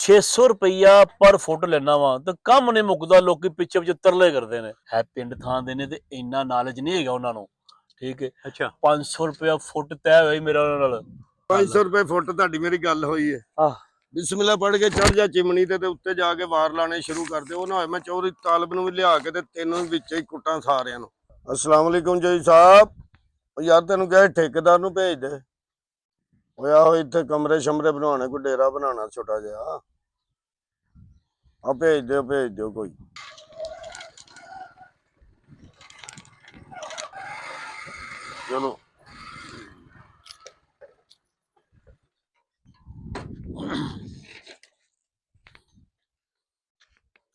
600 ਰੁਪਈਆ ਪਰ ਫੁੱਟ ਲੈਣਾ ਵਾ ਤੇ ਕੰਮ ਨਹੀਂ ਮੁੱਕਦਾ। ਲੋਕੀ ਪਿੱਛੇ ਪਿੱਛੇ ਤਰਲੇ ਕਰਦੇ ਨੇ। ਹੈ ਪਿੰਡ ਥਾਂ ਦੇ ਨੇ ਤੇ ਇੰਨਾ ਨੌਲੇਜ ਨਹੀਂ ਹੈਗਾ ਉਹਨਾਂ ਨੂੰ। ਠੀਕ ਹੈ। ਅੱਛਾ 500 ਰੁਪਇਆ ਫੁੱਟ ਤੈਅ ਹੋਈ ਮੇਰਾ ਉਹਨਾਂ ਨਾਲ। 500 ਰੁਪਏ ਫੁੱਟ ਤੁਹਾਡੀ ਮੇਰੀ ਗੱਲ ਹੋਈ ਹੈ। ਬਿਸਮਿਲ੍ਲਾ ਪੜ੍ਹ ਕੇ ਚੜ ਜਾ ਚਿਮਣੀ ਤੇ ਉੱਤੇ ਜਾ ਕੇ ਵਾਰ ਲਾਣੇ ਸ਼ੁਰੂ ਕਰ ਦੇ। ਉਹ ਨਾ ਹੋਏ ਮੈਂ ਚੌਧਰੀ ਤਾਲਬ ਨੂੰ ਵੀ ਲਿਆ ਕੇ ਤੇ ਤੈਨੂੰ ਵਿੱਚ ਹੀ ਕੁੱਟਾਂ ਸਾਰਿਆਂ ਨੂੰ। ਅਸਲਾਮ ਵਾਲੇਕੁਮ ਜੀ ਸਾਹਿਬ। ਉਹ ਯਾਰ ਤੈਨੂੰ ਕਿਹਾ ਠੇਕੇਦਾਰ ਨੂੰ ਭੇਜ ਦੇ। ਉਹ ਆਹੋ ਇੱਥੇ ਕਮਰੇ ਸ਼ਮਰੇ ਬਣਾਉਣੇ, ਕੋਈ ਡੇਰਾ ਬਣਾਉਣਾ ਛੋਟਾ ਜਿਹਾ। ਆ ਭੇਜ ਦਿਓ ਕੋਈ। ਚਲੋ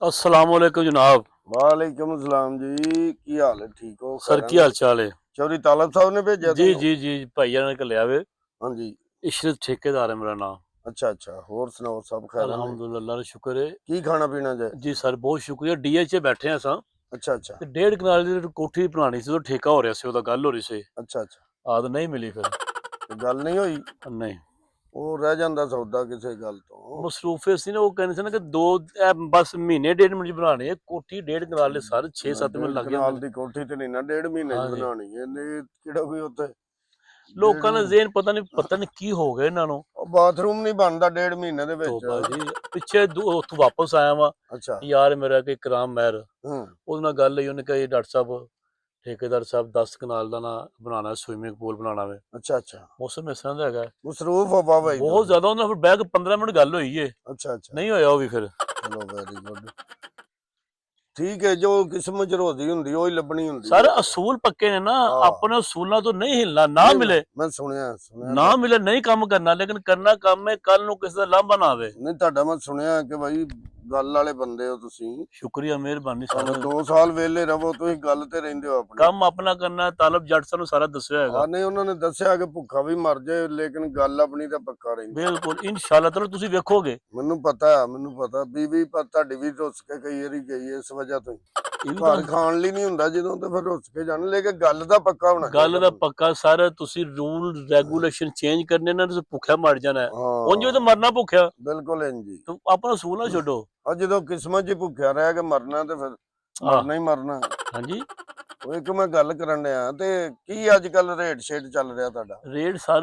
अस्सलाम वालेकुम जनाब। वालेकुम अस्सलाम जी, की हाल है? ठीक हो सर की हाल चाल है? चौधरी तालब साहब ने भेजा? जी जी जी भाईया ने घल्लिया वे। हाँ जी। इशरत ठेकेदार है मेरा नाम। अच्छा होर सुनाओ सब खैर? अल्हम्दुलिल्लाह अल्लाह का शुक्र है। की खाना पीना जे? जी सर बहुत शुक्रिया। डीएच बैठे हैं असां अच्छा ਤੇ 1.5 ਕਨਾਲ ਦੀ ਕੋਠੀ ਬਣਾਣੀ ਸੀ, ਉਹ ਠੇਕਾ ਹੋ ਰਿਹਾ ਸੀ, ਉਹਦਾ ਗੱਲ ਹੋ ਰਹੀ ਸੀ। अच्छा ਆਦ ਨਹੀਂ ਮਿਲੀ ਫਿਰ। गल नहीं हुई? ਨਹੀਂ ਉਹ ਰਹਿ ਜਾਂਦਾ ਸੌਦਾ ਕਿਸੇ ਗੱਲ ਤੋਂ। ਮਸਰੂਫੇ ਸੀ ਨਾ। ਉਹ ਕਹਿੰਦੇ ਸੀ ਨਾ ਕਿ ਬਸ ਮਹੀਨੇ 1.5 ਮਹੀਨੇ ਬਣਾਣੀ ਹੈ ਕੋਠੀ। 1.5 ਕਨਾਲ ਦੇ ਸਾਰੇ 6-7 ਮਹੀਨੇ ਲੱਗ ਕਨਾਲ ਜਾਂਦੇ ਦੀ ਕੋਠੀ ਤੇ ਨਹੀਂ ਨਾ 1.5 ਮਹੀਨੇ ਚ ਬਣਾਣੀ। ਇਹਨੇ ਕਿਹੜਾ ਕੋਈ ਉੱਥੇ ਲੋਕਾਂ ਦਾ ਜ਼ਿਹਨ ਪਤਾ ਨਹੀਂ ਕੀ ਹੋ ਗਿਆ ਇਹਨਾਂ ਨੂੰ। ਉਹ ਬਾਥਰੂਮ ਨਹੀਂ ਬਣਦਾ 1.5 ਮਹੀਨੇ ਦੇ ਵਿੱਚ। ਤੋਬਾ ਜੀ। ਪਿੱਛੇ ਉੱਥੋਂ ਵਾਪਸ ਆਇਆ ਵਾਂ। ਅੱਛਾ ਯਾਰ ਮੇਰਾ ਕਿ ਕਰਾਮ ਮਹਿਰ, ਹੂੰ ਉਹਦੇ ਨਾਲ ਗੱਲ ਹੋਈ। ਉਹਨੇ ਕਿਹਾ ਜੀ ਡਾਕਟਰ ਸਾਹਿਬ ਠੇਕੇਦਾਰ ਸਾਹਿਬ 10 ਕਨਾਲ ਦਾ ਨਾ ਬਣਾਉਣਾ, ਸਵਿਮਿੰਗ ਪੂਲ ਬਣਾਉਣਾ ਵੇ। ਅੱਛਾ ਮੌਸਮ ਇਸ ਤਰ੍ਹਾਂ ਦਾ ਹੈਗਾ ਮਸਰੂਫ ਹੋ ਬਾਬਾ ਜੀ ਬਹੁਤ ਜ਼ਿਆਦਾ। ਉਹਨਾਂ ਫਿਰ ਬਹਿ ਕੇ 15 ਮਿੰਟ ਗੱਲ ਹੋਈ ਏ। ਅੱਛਾ ਨਹੀਂ ਹੋਇਆ ਉਹ ਵੀ ਫਿਰ। ਚਲੋ ਵੈਰੀ ਗੁੱਡ। ਠੀਕ ਹੈ, ਜੋ ਕਿਸਮਤ ਚ ਰੋਜ਼ੀ ਹੁੰਦੀ ਉਹ ਹੀ ਲੱਭਣੀ ਹੁੰਦੀ। ਸਾਰੇ ਅਸੂਲ ਪੱਕੇ ਨੇ ਨਾ। ਆਪਣੇ ਅਸੂਲਾਂ ਤੋਂ ਨਹੀਂ ਹਿਲਣਾ। ਨਾ ਮਿਲੇ ਮੈਂ ਸੁਣਿਆ ਨਾ ਮਿਲੇ ਨਹੀਂ ਕੰਮ ਕਰਨਾ, ਲੇਕਿਨ ਕਰਨਾ ਕੰਮ ਹੈ। ਕੱਲ ਨੂੰ ਕਿਸੇ ਦਾ ਲਾਂਭਾ ਨਾ ਆਵੇ। ਨਹੀਂ ਤੁਹਾਡਾ ਮੈਂ ਸੁਣਿਆ ਕਿ ਭਾਈ ਗੱਲ ਵਾਲੇ ਬੰਦੇ ਹੋ ਤੁਸੀਂ। ਸ਼ੁਕਰੀਆ ਮਿਹਰਬਾਨੀ ਸਾਨੂੰ ਸਰ। 2 ਸਾਲ ਵੇਲੇ ਰਵੋ, ਤੁਸੀਂ ਗੱਲ ਤੇ ਰਹਿੰਦੇ ਹੋ ਆਪਣੀ। ਕੰਮ ਆਪਣਾ ਕਰਨਾ। ਤਾਲਬ ਜੱਟ ਸਾਨੂੰ ਸਾਰਾ ਦੱਸਿਆ ਹੈਗਾ। ਹਾਂ ਨਹੀਂ ਉਹਨਾਂ ਨੇ ਦੱਸਿਆ ਕਿ ਭੁੱਖਾ ਵੀ ਮਰ ਜਾਏ ਲੇਕਿਨ ਗੱਲ ਆਪਣੀ ਤਾਂ ਪੱਕਾ ਰਹਿੰਦੀ। ਬਿਲਕੁਲ ਇਨਸ਼ਾਅੱਲਾ ਤਾਲਾ ਤੁਸੀਂ ਵੇਖੋਗੇ। ਮੈਨੂੰ ਪਤਾ ਬੀਵੀ ਪਰ ਤੁਹਾਡੀ ਵੀ ਰੁੱਸ ਕੇ ਕਈ ਵਾਰੀ ਗਈ ਇਸ ਵਜ੍ਹਾ ਤੋਂ। ਘਰ ਖਾਣ ਲਈ ਨਹੀਂ ਹੁੰਦਾ ਜਦੋਂ, ਤੇ ਫਿਰ ਰੁੱਸ ਕੇ ਜਾਣ। ਲੇਕਿਨ ਗੱਲ ਦਾ ਪੱਕਾ ਹੋਣਾ। ਗੱਲ ਦਾ ਪੱਕਾ ਸਰ। ਤੁਸੀਂ ਰੂਲ ਰੈਗੂਲੇਸ਼ਨ ਚੇਂਜ ਕਰਨੇ ਨਾ, ਤੁਸੀਂ ਭੁੱਖਿਆ ਮਰ ਜਾਣਾ। ਉਂਝ ਤਾਂ ਮਰਨਾ ਭੁੱਖਿਆ। ਬਿਲਕੁਲ ਇੰਜੀ। ਤੂੰ ਆਪਣਾ ਅਸੂਲ ਨਾ ਛੱਡੋ। ਆ ਜਦੋਂ ਕਿਸਮਤ 'ਚ ਭੁੱਖਿਆ ਰਹਿ ਕੇ ਮਰਨਾ ਤੇ ਫਿਰ ਮਰਨਾ ਹੀ ਮਰਨਾ। ਹਾਂਜੀ ਉਹ ਇੱਕ ਮੈਂ ਗੱਲ ਕਰਨ ਡਿਆ ਤੇ ਕੀ ਅੱਜ ਕੱਲ ਰੇਟ ਸ਼ੇਟ ਚੱਲ ਰਿਹਾ ਤੁਹਾਡਾ? ਰੇਟ ਸਰ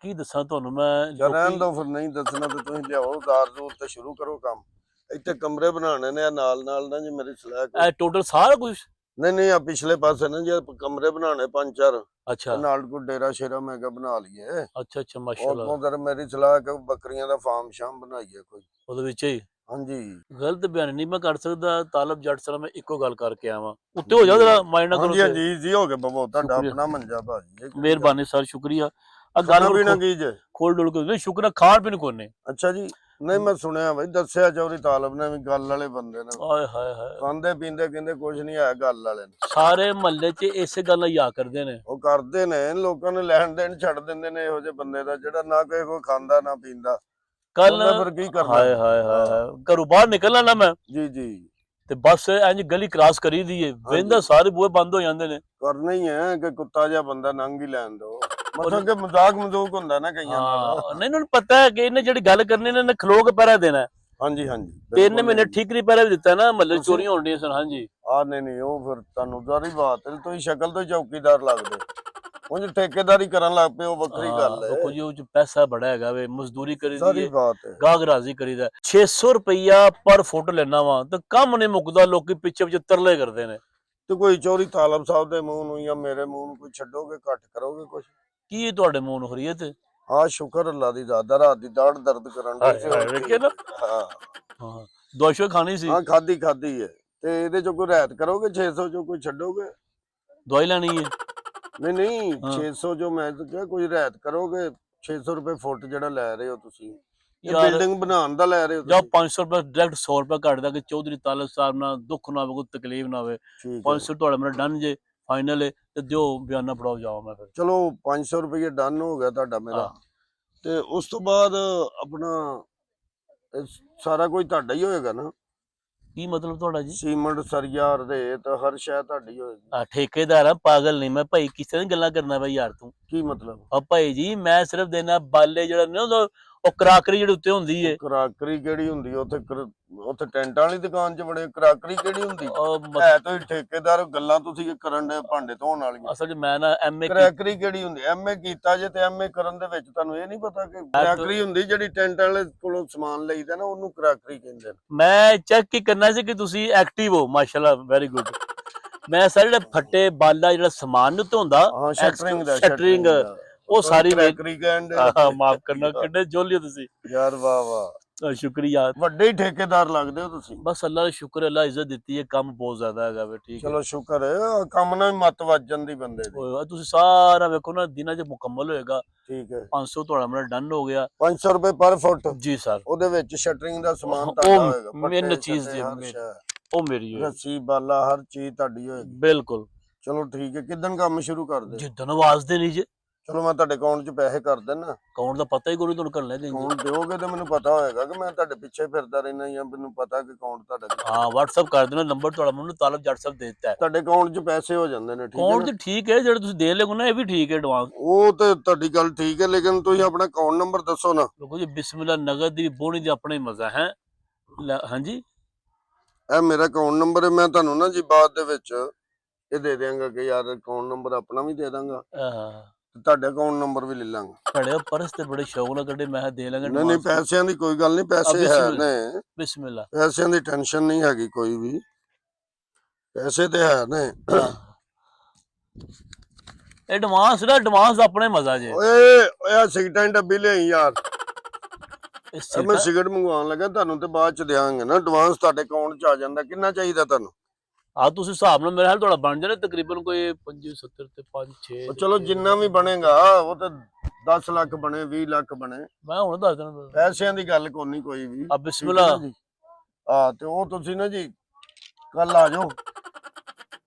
ਕੀ ਦੱਸਾਂ ਤੁਹਾਨੂੰ ਮੈਂ। ਰਹਿਣ ਦੋ ਫਿਰ, ਨਹੀਂ ਦੱਸਣਾ ਤੇ ਤੁਸੀਂ ਲਿਆਓ ਉਧਾਰ ਦੂਰ ਤੇ ਸ਼ੁਰੂ ਕਰੋ ਕੰਮ। ਇੱਥੇ ਕਮਰੇ ਬਣਾਉਣੇ ਨੇ ਨਾਲ ਨਾ ਜੀ ਮੇਰੀ ਸਲਾਹ। ਇਹ ਟੋਟਲ ਸਾਰਾ ਕੁਝ? ਨਹੀਂ ਆ ਪਿਛਲੇ ਪਾਸੇ ਨਾ ਜੇ ਕਮਰੇ ਬਣਾਉਣੇ 5-4। ਅੱਛਾ ਨਾਲ ਕੋਈ ਡੇਰਾ ਸ਼ੇਰਾ ਮੈਂ ਕਿਹਾ ਬਣਾ ਲਈਏ। ਅੱਛਾ ਮਾਸ਼ਾਅੱਲਾ। ਉਧਰ ਮੇਰੀ ਸਲਾਹ ਕਿ ਬੱਕਰੀਆਂ ਦਾ ਫਾਰਮ ਸ਼ਾਮ ਬਣਾਈਏ ਕੋਈ ਉਹਦੇ ਵਿੱਚ ਹੀ। ਹਾਂਜੀ ਗਲਤ ਬਿਆਨ ਨਹੀਂ ਮੈਂ ਕਰ ਸਕਦਾ। ਤਾਲਬ ਜੱਟ ਸਰ ਮੈਂ ਇੱਕੋ ਗੱਲ ਕਰਕੇ ਆਵਾਂ। ਉੱਤੇ ਹੋ ਜਾ ਜਰਾ ਮਾਈਂਡ ਨਾ ਕਰੋ। ਹਾਂਜੀ ਜੀ ਹੋ ਗਿਆ ਬਾਬਾ। ਤੁਹਾਡਾ ਆਪਣਾ ਮੰਜਾ ਭਾਜੀ। ਮਿਹਰਬਾਨੀ ਸਰ ਸ਼ੁਕਰੀਆ। ਆ ਗੱਲ ਗੱਲ ਵੀ ਨਾ ਕੀ ਜੇ ਖੋਲ ਡੋਲ ਕੇ ਸ਼ੁਕਰ ਖਾਣ ਪੀਣ ਕੋਨੇ। ਅੱਛਾ ਜੀ। ਨਹੀਂ ਮੈਂ ਸੁਣਿਆ ਬਈ ਦੱਸਿਆ ਚੌਧਰੀ ਤਾਲਬ ਨੇ ਵੀ ਗੱਲ ਵਾਲੇ ਬੰਦੇ ਨੇ। ਆਏ ਹਾਏ ਹਾਏ। ਖਾਂਦੇ ਪੀਂਦੇ ਕਹਿੰਦੇ ਕੁਝ ਨਹੀਂ ਹੈ ਗੱਲ ਵਾਲੇ ਨੇ। ਸਾਰੇ ਮਹੱਲੇ 'ਚ ਇਸੇ ਗੱਲ ਯਾ ਕਰਦੇ ਨੇ। ਉਹ ਕਰਦੇ ਨੇ ਲੋਕਾਂ ਨੂੰ ਲੈਣ ਦੇਣ ਛੱਡ ਦਿੰਦੇ ਨੇ ਇਹੋ ਜਿਹੇ ਬੰਦੇ ਦਾ ਜਿਹੜਾ ਨਾ ਕੋਈ ਖਾਂਦਾ ਨਾ ਪੀਂਦਾ। ਕੱਲ ਫਿਰ ਕੀ ਕਰਨਾ? ਹਾਏ ਹਾਏ ਹਾਏ। ਘਰੋਂ ਬਾਹਰ ਨਿਕਲਣਾ ਨਾ ਮੈਂ ਜੀ ਤੇ ਬਸ ਇੰਜ ਗਲੀ ਕ੍ਰਾਸ ਕਰੀ ਦੀ ਏ। ਵੇਂਦਾ ਸਾਰੇ ਬੂਹੇ ਬੰਦ ਹੋ ਜਾਂਦੇ ਨੇ। ਕਰਨਾ ਹੀ ਹੈ ਕਿ ਕੁੱਤਾ ਜਿਹਾ ਬੰਦਾ ਲੰਘ ਹੀ ਲੈਣ ਦੋ। ਮਤਲਬ ਕਿ ਮਜ਼ਾਕ ਮਜ਼ੂਕ ਹੁੰਦਾ ਨਾ ਕਈਆਂ ਦਾ। ਨਹੀਂ ਉਹਨੂੰ ਪਤਾ ਹੈ ਕਿ ਇਹਨੇ ਜਿਹੜੀ ਗੱਲ ਕਰਨੀ ਇਹਨੇ ਖਲੋ ਕੇ ਪਹਿਰਾ ਦੇਣਾ। ਹਾਂਜੀ 3 ਮਹੀਨੇ ਠੀਕਰੀ ਪਹਿਰਾ ਵੀ ਦਿੱਤਾ ਨਾ। ਮਹੱਲੇ ਚੋਰੀਆਂ ਹੋਣੀਆਂ ਸਨ। ਹਾਂਜੀ ਨਹੀਂ ਉਹ ਫਿਰ ਤੁਹਾਨੂੰ ਸਾਰੀ ਬਾਤ ਹੈ। ਤੁਸੀਂ ਸ਼ਕਲ ਤੋਂ ਚੌਕੀਦਾਰ ਲੱਗਦੇ। ਉਂਝ ਠੇਕੇਦਾਰੀ ਕਰਨ ਲੱਗ ਪਏ ਉਹ ਵੱਖਰੀ ਗੱਲ ਹੈ। ਦੇਖੋ ਜੀ ਉਹ ਚ ਪੈਸਾ ਬੜਾ ਹੈਗਾ ਵੇ। ਮਜ਼ਦੂਰੀ ਕਰੀ ਸਾਰੀ ਦੀ ਬਾਤ ਹੈ। ਗਾਹਕ ਰਾਜ਼ੀ ਕਰੀਦਾ। 600 ਰੁਪਈਆ ਪਰ ਫੁੱਟ ਲੈਣਾ ਵਾ ਤੇ ਕੰਮ ਨਹੀਂ ਮੁੱਕਦਾ। ਲੋਕੀ ਪਿੱਛੇ ਪਿੱਛੇ ਤਰਲੇ ਕਰਦੇ ਨੇ। ਤੇ ਕੋਈ ਚੌਧਰੀ ਤਾਲਬ ਸਾਹਿਬ ਦੇ ਮੂੰਹ ਨੂੰ ਜਾਂ ਮੇਰੇ ਮੂੰਹ ਨੂੰ ਕੋਈ ਛੱਡੋਗੇ, ਘੱਟ ਕਰੋਗੇ ਕੁਝ? ਕੀ ਤੁਹਾਡੇ ਮੂੰਹ ਨੂੰ ਹਰੀਏ ਤੇ? ਸ਼ੁਕਰ ਅੱਲਾ ਦੀ ਦਾਦਾ। ਰਾਤ ਦੀ ਦਾੜ ਦਰਦ ਕਰਨ ਵੇਖਿਆ ਨਾ। ਹਾਂ ਦਵਾਈ ਖਾਣੀ ਸੀ। ਖਾਦੀ ਹੈ। ਤੇ ਇਹਦੇ ਚੋਂ ਕੋਈ ਰਹਿਤ ਕਰੋਗੇ? 600 ਚੋਂ ਕੋਈ ਛੱਡੋਗੇ? ਦਵਾਈ ਲੈਣੀ ਹੈ? ਨਹੀਂ 600 ਜੋ ਮੈਂ ਕਿਹਾ ਕੋਈ ਰਹਿਤ ਕਰੋਗੇ? 600 ਰੁਪਏ ਫੁੱਟ ਜਿਹੜਾ ਲੈ ਰਹੇ ਹੋ ਤੁਸੀਂ, ਬਿਲਡਿੰਗ ਬਣਾਉਣ ਦਾ ਲੈ ਰਹੇ ਹੋ? ਜਾਂ 500 ਰੁਪਏ ਡਾਇਰੈਕਟ 100 ਰੁਪਏ ਘੱਟ ਦਾ ਕਿ ਚੌਧਰੀ ਤਾਲਬ ਸਾਹਿਬ ਨਾਲ ਦੁੱਖ ਨਾ ਹੋਵੇ, ਕੋਈ ਤਕਲੀਫ ਨਾ ਹੋਵੇ। 500 ਤੁਹਾਡਾ ਮੇਰਾ ਡਨ ਜੇ ਫਾਈਨਲ ਹੈ ਤੇ ਦਿਓ ਬਿਆਨਾ ਪੜਾਓ ਜਾਓ। ਮੈਂ ਫਿਰ ਚਲੋ 500 ਰੁਪਏ ਡਨ ਹੋ ਗਿਆ ਤੁਹਾਡਾ ਮੇਰਾ। ਤੇ ਉਸ ਤੋਂ ਬਾਅਦ ਆਪਣਾ ਸਾਰਾ ਕੁਝ ਤੁਹਾਡਾ ਹੀ ਹੋਏਗਾ ਨਾ? ਕੀ ਮਤਲਬ ਤੁਹਾਡਾ ਜੀ? ਸੀਮੈਂਟ ਸਰੀਆ ਰੇਤ ਹਰ ਸ਼ੈ ਤੁਹਾਡੀ ਹੋਏਗੀ। ਠੇਕੇਦਾਰ ਆ, ਪਾਗਲ ਨਹੀਂ ਮੈਂ ਭਾਈ। ਕਿਸੇ ਨੇ ਗੱਲਾਂ ਕਰਨਾ ਭਾਈ ਯਾਰ ਤੂੰ? ਕੀ ਮਤਲਬ? ਭਾਈ ਜੀ ਮੈਂ ਸਿਰਫ ਦੇਣਾ ਬਾਲੇ ਜਿਹੜਾ ਨਾ ਉਹ ਕਰਾਕਰੀ ਜਿਹੜੀ ਉੱਤੇ ਹੁੰਦੀ ਏ, ਕਰਾਕਰੀ ਕਿਹੜੀ ਹੁੰਦੀ? ਉੱਥੇ ਟੈਂਟਾਂ ਵਾਲੀ ਦੁਕਾਨ 'ਚ ਬੜੇ ਕਰਾਕਰੀ ਕਿਹੜੀ ਹੁੰਦੀ? ਉਹ ਹੈ ਤੁਸੀਂ ਠੇਕੇਦਾਰ, ਗੱਲਾਂ ਤੁਸੀਂ ਕਰਨ ਦੇ ਭਾਂਡੇ ਧੋਣ ਵਾਲੀਆਂ। ਅਸਲ 'ਚ ਮੈਂ ਨਾ ਐਮਏ ਕਰਾਕਰੀ ਕਿਹੜੀ ਹੁੰਦੀ? ਐਮਏ ਕੀਤਾ ਜੇ ਤੇ ਐਮਏ ਕਰਨ ਦੇ ਵਿੱਚ ਤੁਹਾਨੂੰ ਇਹ ਨਹੀਂ ਪਤਾ ਕਿ ਕਰਾਕਰੀ ਹੁੰਦੀ ਜਿਹੜੀ ਟੈਂਟਾਂ ਵਾਲੇ ਕੋਲੋਂ ਸਮਾਨ ਲਈਦਾ ਨਾ, ਉਹਨੂੰ ਕਰਾਕਰੀ ਕਹਿੰਦੇ ਨੇ। ਮੈਂ ਚੈੱਕ ਹੀ ਕਰਨਾ ਸੀ ਕਿ ਤੁਸੀਂ ਐਕਟਿਵ ਹੋ, ਮਾਸ਼ਾਅੱਲਾ, ਵੈਰੀ ਗੁੱਡ। ਮੈਂ ਸਾਰੇ ਜਿਹੜੇ ਫੱਟੇ ਬਾਲਾ ਜਿਹੜਾ ਸਮਾਨ ਉੱਤੇ ਹੁੰਦਾ, ਹਾਂ, ਸ਼ਟਰਿੰਗ ਦਾ, ਸ਼ਟਰਿੰਗ, ਉਹ ਸਾਰੀ ਕਰਾਕਰੀ ਕਹਿੰਦੇ। ਮਾਫ ਕਰਨਾ, ਕਿੰਨੇ ਜੋਲੀ ਹੋ ਤੁਸੀਂ ਯਾਰ, ਵਾਹ ਵਾਹ, ਸ਼ੁਕਰੀਆ। ਵੱਡੇ ਹੀ ਠੇਕੇਦਾਰ ਲੱਗਦੇ ਹੋ ਤੁਸੀਂ। ਬਸ ਅੱਲਾ ਦਾ ਸ਼ੁਕਰ, ਅੱਲਾ ਇੱਜ਼ਤ ਦਿੱਤੀ ਹੈ, ਕੰਮ ਬਹੁਤ ਜ਼ਿਆਦਾ ਹੈਗਾ ਵੇ, ਠੀਕ ਹੈ। ਚਲੋ ਸ਼ੁਕਰ ਹੈ, ਕੰਮ ਨਾਲ ਮੱਤ ਵੱਜ ਜਾਂਦੀ ਬੰਦੇ ਦੀ। ਤੁਸੀਂ ਸਾਰਾ ਵੇਖੋ ਨਾ, ਦਿਨਾਂ 'ਚ ਮੁਕੰਮਲ ਹੋਏਗਾ। ਠੀਕ ਹੈ, 500 ਤੁਹਾਡਾ ਮੇਰਾ ਡਨ ਹੋ ਗਿਆ। 500 ਰੁਪਏ ਪਰ ਫੁੱਟ? ਜੀ ਸਰ। ਉਹਦੇ ਵਿੱਚ ਸ਼ਟਰਿੰਗ ਦਾ ਸਮਾਨ ਉਹ ਤੁਹਾਡਾ ਹੋਏਗਾ, ਮੇਨ ਚੀਜ਼ ਦੀ, ਉਹ ਮੇਰੀ ਹੈ, ਰੱਸੀ ਬਾਲਾ ਹਰ ਚੀਜ਼ ਤੁਹਾਡੀ ਹੋਏਗੀ। ਬਿਲਕੁਲ। ਚਲੋ ਠੀਕ ਹੈ, ਕਿਦਨ ਕੰਮ ਸ਼ੁਰੂ ਕਰਦੇ? ਜਿੱਦਣ ਆਵਾਜ਼ ਦੇਣੀ ਜੇ। ਚਲੋ ਮੈਂ ਤੁਹਾਡੇ ਅਕਾਊਂਟ 'ਚ ਪੈਸੇ ਕਰ ਦੇਣਾ। ਅਕਾਊਂਟ ਦਾ ਪਤਾ ਹੀ ਕੋਈ ਤੁਹਾਨੂੰ ਕਰ ਲੈ ਦੇਂਗੇ। ਅਕਾਊਂਟ ਦਿਓਗੇ ਤੇ ਮੈਨੂੰ ਪਤਾ ਹੋਏਗਾ ਕਿ ਮੈਂ ਤੁਹਾਡੇ ਪਿੱਛੇ ਫਿਰਦਾ ਰਹਿਣਾ, ਜਾਂ ਮੈਨੂੰ ਪਤਾ ਕਿ ਅਕਾਊਂਟ ਤੁਹਾਡਾ। ਹਾਂ, WhatsApp ਕਰ ਦੇਣਾ ਨੰਬਰ ਤੁਹਾਡਾ, ਮੈਨੂੰ ਤਾਲਬ ਜੱਟ ਸਾਹਿਬ ਦੇ ਦਿੱਤਾ ਹੈ। ਤੁਹਾਡੇ ਅਕਾਊਂਟ 'ਚ ਪੈਸੇ ਹੋ ਜਾਂਦੇ ਨੇ, ਠੀਕ ਹੈ? ਅਕਾਊਂਟ 'ਚ ਠੀਕ ਹੈ, ਜਿਹੜੇ ਤੁਸੀਂ ਦੇ ਲੇਗੋ ਨਾ, ਇਹ ਵੀ ਠੀਕ ਹੈ ਐਡਵਾਂਸ। ਉਹ ਤੇ ਤੁਹਾਡੀ ਗੱਲ ਠੀਕ ਹੈ, ਲੇਕਿਨ ਤੁਸੀਂ ਆਪਣਾ ਅਕਾਊਂਟ ਨੰਬਰ ਦੱਸੋ ਨਾ। ਦੇਖੋ ਜੀ, ਬਿਸਮਿਲ੍ਲਾ, ਨਗਦ ਦੀ ਬੋਣੀ ਦੀ ਆਪਣਾ ਹੀ ਮਜ਼ਾ ਹੈ। ਹਾਂਜੀ, ਇਹ ਮੇਰਾ ਅਕਾਊਂਟ ਨੰਬਰ ਹੈ, ਮੈਂ ਤੁਹਾਨੂੰ ਨਾ ਜੀ ਬਾਅਦ ਦੇ ਵਿੱਚ ਇਹ ਦੇ ਦਿਆਂਗਾ ਕਿ ਯਾਰ ਅਕਾਊਂਟ ਨੰਬਰ ਆਪਣਾ ਵੀ ਦੇ ਦਾਂਗਾ, ਤੁਹਾਡੇ ਅਕਾਊਂਟ ਨੰਬਰ ਵੀ ਲੈ ਲਾਂਗਾ। ਤੁਹਾਡੇ ਪਰਸ ਤੇ ਬੜੇ ਸ਼ੌਕ ਨਾਲ ਕੱਢੇ, ਮੈਂ ਦੇ ਲਾਂਗਾ। ਨਹੀਂ, ਪੈਸਿਆਂ ਦੀ ਕੋਈ ਗੱਲ ਨਹੀਂ, ਪੈਸੇ ਹੈ ਨੇ, ਬਿਸਮਿਲ੍ਲਾ, ਪੈਸਿਆਂ ਦੀ ਟੈਨਸ਼ਨ ਨਹੀਂ ਹੈਗੀ ਕੋਈ ਵੀ, ਪੈਸੇ ਤੇ ਹੈ ਨੇ। ਐਡਵਾਂਸ ਨਾ, ਐਡਵਾਂਸ ਦਾ ਆਪਣਾ ਹੀ ਮਜ਼ਾ ਜੇ। ਓਏ ਸਿਗਰਟਾਂ ਦੀ ਡੱਬੀ ਲਿਆਈ ਯਾਰ, ਮੈਂ ਸਿਗਰਟ ਮੰਗਵਾਉਣ ਲੱਗਾ, ਤੁਹਾਨੂੰ ਤੇ ਬਾਅਦ ਚ ਦਿਆਂਗੇ ਨਾ। ਐਡਵਾਂਸ ਤੁਹਾਡੇ ਅਕਾਊਂਟ ਚ ਆ ਜਾਂਦਾ। ਕਿੰਨਾ ਚਾਹੀਦਾ ਤੁਹਾਨੂੰ? ਤੁਸੀਂ ਹਿਸਾਬ ਨਾਲ ਮੇਰੇ ਹਾਲ ਤੁਹਾਡਾ ਬਣ ਜਾਣਾ ਤਕਰੀਬਨ ਕੋਈ 25 70 ਤੇ 5 6। ਚਲੋ ਜਿੰਨਾ ਵੀ ਬਣੇਗਾ, ਉਹ ਤੇ 10 ਲੱਖ ਬਣੇ, 20 ਲੱਖ ਬਣੇ, ਮੈਂ ਹੁਣ ਦੱਸ ਦੇਣਾ। ਪੈਸਿਆਂ ਦੀ ਗੱਲ ਕੋਈ ਨਹੀਂ, ਕੋਈ ਵੀ। ਬਿਸਮਿਲ੍ਲਾ। ਤੇ ਉਹ ਤੁਸੀਂ ਨਾ ਜੀ ਕੱਲ ਆ ਜਾਓ,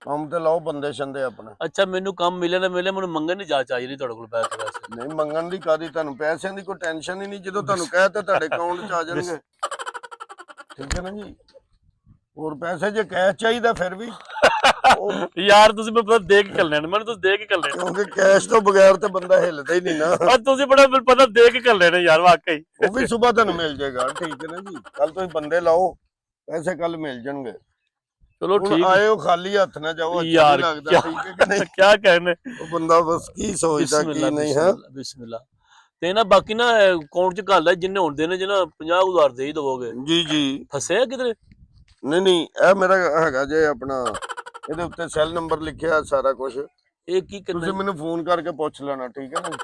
ਕੰਮ ਤੇ ਲਾਓ ਬੰਦੇ ਸ਼ੰਦੇ ਆਪਣੇ। ਅੱਛਾ, ਮੈਨੂੰ ਕੰਮ ਮਿਲੇ ਨਾ ਮਿਲੇ, ਮੈਨੂੰ ਮੰਗਣ ਦੀ ਜਾਚ ਆਈ ਨਹੀਂ ਤੁਹਾਡੇ ਕੋਲ ਪੈਸੇ। ਵੈਸੇ ਨਹੀਂ, ਮੰਗਣ ਦੀ ਕਾਦੀ, ਤੁਹਾਨੂੰ ਪੈਸਿਆਂ ਦੀ ਕੋਈ ਟੈਨਸ਼ਨ ਹੀ ਨਹੀਂ। ਜਦੋਂ ਤੁਹਾਨੂੰ ਕਹਿ ਤਾ ਤੁਹਾਡੇ ਅਕਾਊਂਟ ਚ ਆ ਜਾਣਗੇ, ਠੀਕ ਹੈ ਨਾ ਜੀ। ਹੋਰ ਪੈਸੇ ਜੇ ਕੈਸ਼ ਚਾਹੀਦਾ ਫਿਰ ਵੀ ਯਾਰ ਤੁਸੀਂ ਮੈਨੂੰ ਪਤਾ ਦੇ ਕੇ ਕਰ ਲੈਣਾ, ਮੈਨੂੰ ਤੁਸੀਂ ਦੇ ਕੇ ਕਰ ਲੈਣਾ, ਕਿਉਂਕਿ ਕੈਸ਼ ਤੋਂ ਬਗੈਰ ਤੇ ਬੰਦਾ ਹਿੱਲਦਾ ਹੀ ਨਹੀਂ ਨਾ। ਤੁਸੀਂ ਬੜਾ ਮੈਨੂੰ ਪਤਾ ਦੇ ਕੇ ਕਰ ਲੈਣਾ ਯਾਰ, ਵਾਕਈ। ਉਹ ਵੀ ਸਵੇਰ ਤੁਹਾਨੂੰ ਮਿਲ ਜਾਏਗਾ, ਠੀਕ ਹੈ ਨਾ ਜੀ। ਕੱਲ ਤੁਸੀਂ ਬੰਦੇ ਲਾਓ, ਪੈਸੇ ਕੱਲ ਮਿਲ ਜਾਣਗੇ। ਚਲੋ ਠੀਕ, ਆਇਓ ਖਾਲੀ ਹੱਥ ਨਾ ਜਾਓ, ਯਾਰ ਲੱਗਦਾ, ਠੀਕ ਹੈ ਕਿ ਨਹੀਂ? ਕੀ ਕਹਿਣੇ, ਉਹ ਬੰਦਾ ਬਸ ਕੀ ਸੋਚਦਾ ਕੀ ਨਹੀਂ ਹੈ। ਬਿਸਮਿਲ੍ਲਾ। ਤੇ ਨਾ ਬਾਕੀ ਨਾ ਅਕਾਊਂਟ ਚ ਘੱਲ ਜਿੰਨੇ ਹੁੰਦੇ ਨੇ, ਜਿਹਨਾਂ 50,000 ਦੇ ਹੀ ਦਵੋਗੇ। ਜੀ ਜੀ। ਫਸੇ ਕਿਧਰੇ? ਨਹੀਂ, ਇਹ ਮੇਰਾ ਹੈਗਾ ਜੇ ਆਪਣਾ, ਇਹਦੇ ਉੱਤੇ ਸੈੱਲ ਨੰਬਰ ਲਿਖਿਆ ਸਾਰਾ ਕੁਝ। ਇਹ ਕੀ ਕਰਨਾ? ਤੁਸੀਂ ਮੈਨੂੰ ਫੋਨ ਕਰਕੇ ਪੁੱਛ ਲੈਣਾ, ਠੀਕ ਹੈ ਨਾ?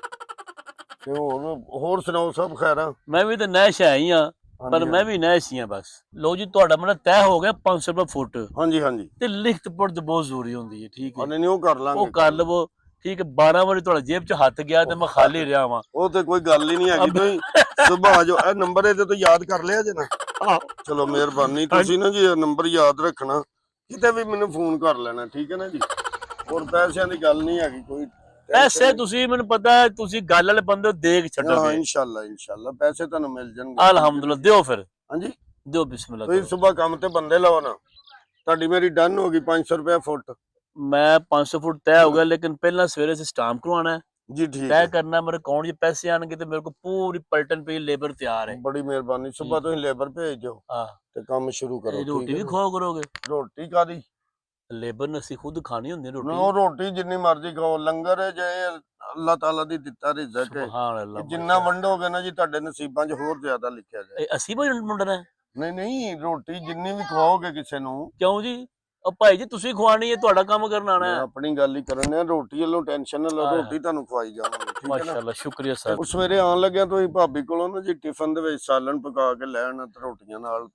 ਤੇ ਹੋਰ ਸੁਣਾਓ, ਸਭ ਖੈਰ? ਮੈਂ ਵੀ ਤਾਂ ਨੈਸ਼ ਆਈ ਆ, ਪਰ ਮੈਂ ਵੀ ਨੈਸ਼ ਹੀ ਆ ਬਸ। ਲੋ ਜੀ, ਤੁਹਾਡਾ ਮੇਰਾ ਤੈਅ ਹੋ ਗਿਆ 500 ਰੁਪਏ ਫੁੱਟ। ਹਾਂਜੀ ਹਾਂਜੀ। ਤੇ ਲਿਖਤ ਪੜਤ ਬਹੁਤ ਜ਼ਰੂਰੀ ਹੁੰਦੀ ਹੈ, ਠੀਕ ਹੈ? ਨਹੀਂ, ਉਹ ਕਰ ਲਾਂਗੇ, ਉਹ ਕਰ ਲਵੋ, ਠੀਕ ਹੈ। 12 ਵਾਰੀ ਤੁਹਾਡਾ ਜੇਬ ਚ ਹੱਥ ਗਿਆ ਤੇ ਮੈਂ ਖਾਲੀ ਰਿਹਾ ਵਾਂ। ਉਹ ਤੇ ਕੋਈ ਗੱਲ ਹੀ ਨਹੀਂ ਹੈਗੀ। ਤੁਸੀਂ ਸੁਬਾਹ ਆ ਜਾਓ, ਇਹ ਨੰਬਰ ਇਹਦੇ ਤੋਂ ਯਾਦ ਕਰ ਲਿਆ ਜੇ ਨਾ। ਚਲੋ ਮਿਹਰਬਾਨੀ, ਤੁਸੀਂ ਨਾ ਜੀ ਇਹ ਨੰਬਰ ਯਾਦ ਰੱਖਣਾ, ਕਿਤੇ ਵੀ ਮੈਨੂੰ ਫੋਨ ਕਰ ਲੈਣਾ, ਠੀਕ ਹੈ ਨਾ ਜੀ। ਹੋਰ ਪੈਸਿਆਂ ਦੀ ਗੱਲ ਨਹੀਂ ਹੈਗੀ ਕੋਈ। ਪੈਸੇ ਤੁਸੀਂ ਮੈਨੂੰ ਪਤਾ ਤੁਸੀਂ ਗੱਲ ਵਾਲੇ ਬੰਦੇ ਦੇਖ ਛੱਡੋਗੇ। ਇਨਸ਼ਾਅੱਲਾ ਪੈਸੇ ਤੁਹਾਨੂੰ ਮਿਲ ਜਾਣਗੇ। ਅਲਹਮਦੁਲਿਲਾ। ਦਿਓ ਫਿਰ। ਹਾਂਜੀ, ਦਿਓ, ਬਿਸਮਿਲ੍ਲਾ। ਤੁਸੀਂ ਸੁਬਾਹ ਕੰਮ ਤੇ ਬੰਦੇ ਲਾਓ ਨਾ। ਤੁਹਾਡੀ ਮੇਰੀ ਡਨ ਹੋ ਗਈ 500 ਰੁਪਏ ਫੁੱਟ। ਮੈਂ 500 ਫੁੱਟ ਤੈਅ ਹੋ ਗਿਆ, ਲੇਕਿਨ ਪਹਿਲਾਂ ਸਵੇਰੇ ਸੇ ਸਟਾਂਪ ਕਰਵਾਉਣਾ ਹੈ ਜੀ, ਠੀਕ ਤੈਅ ਕਰਨਾ। ਮੇਰੇ ਅਕਾਊਂਟ 'ਚ ਪੈਸੇ ਆਣਗੇ ਤੇ ਮੇਰੇ ਕੋਲ ਪੂਰੀ ਪਲਟਨ ਪਈ ਲੇਬਰ ਤਿਆਰ ਹੈ। ਬੜੀ ਮਿਹਰਬਾਨੀ। ਸੁਬਾਹ ਤੁਸੀਂ ਲੇਬਰ ਭੇਜ ਦਿਓ ਤੇ ਕੰਮ ਸ਼ੁਰੂ ਕਰੋ। ਰੋਟੀ ਵੀ ਖਵਾਓ ਕਰੋਗੇ? ਰੋਟੀ ਕਾਦੀ? ਲੇਬਰ ਨੇ ਅਸੀਂ ਖੁਦ ਖਾਣੀ ਹੁੰਦੀ ਰੋਟੀ। ਉਹ ਰੋਟੀ ਜਿੰਨੀ ਮਰਜ਼ੀ ਖਾਓ, ਲੰਗਰ ਹੈ ਜੇ ਅੱਲਾਹ ਤਾਲਾ ਦੀ ਦਿੱਤਾ ਰਿਜ਼ਕ ਹੈ। ਸੁਭਾਨ ਅੱਲਾਹ। ਜਿੰਨਾ ਵੰਡੋਗੇ ਨਾ ਜੀ, ਤੁਹਾਡੇ ਨਸੀਬਾਂ 'ਚ ਹੋਰ ਜ਼ਿਆਦਾ ਲਿਖਿਆ ਜਾਏ। ਅਸੀਂ ਵੀ ਮੁੰਡਣਾ? ਨਹੀਂ, ਰੋਟੀ ਜਿੰਨੀ ਵੀ ਖਵਾਓਗੇ ਕਿਸੇ ਨੂੰ। ਕਿਉਂ ਜੀ? ਉਹ ਭਾਈ ਜੀ, ਤੁਸੀਂ ਖਵਾਣੀ ਹੈ, ਤੁਹਾਡਾ ਕੰਮ ਕਰਨ ਆਣਾ ਹੈ। ਆਪਣੀ ਗੱਲ ਹੀ ਕਰਨ ਆ। ਰੋਟੀ ਵੱਲੋਂ ਟੈਨਸ਼ਨ ਨਾ ਲਓ, ਰੋਟੀ ਤੁਹਾਨੂੰ ਖਵਾਈ ਜਾਵਾਂਗੇ, ਠੀਕ ਹੈ ਨਾ? ਮਾਸ਼ਾਅੱਲਾ, ਸ਼ੁਕਰੀਆ ਸਰ। ਉਹ ਸਵੇਰੇ ਆਉਣ ਲੱਗਿਆ ਤੁਸੀਂ ਭਾਬੀ ਕੋਲੋਂ ਨਾ ਜੀ ਟਿਫਨ ਦੇ ਵਿੱਚ ਸਾਲਣ ਪਕਾ ਕੇ ਲੈ ਆਣਾ ਤੇ ਰੋਟੀਆਂ ਨਾਲ।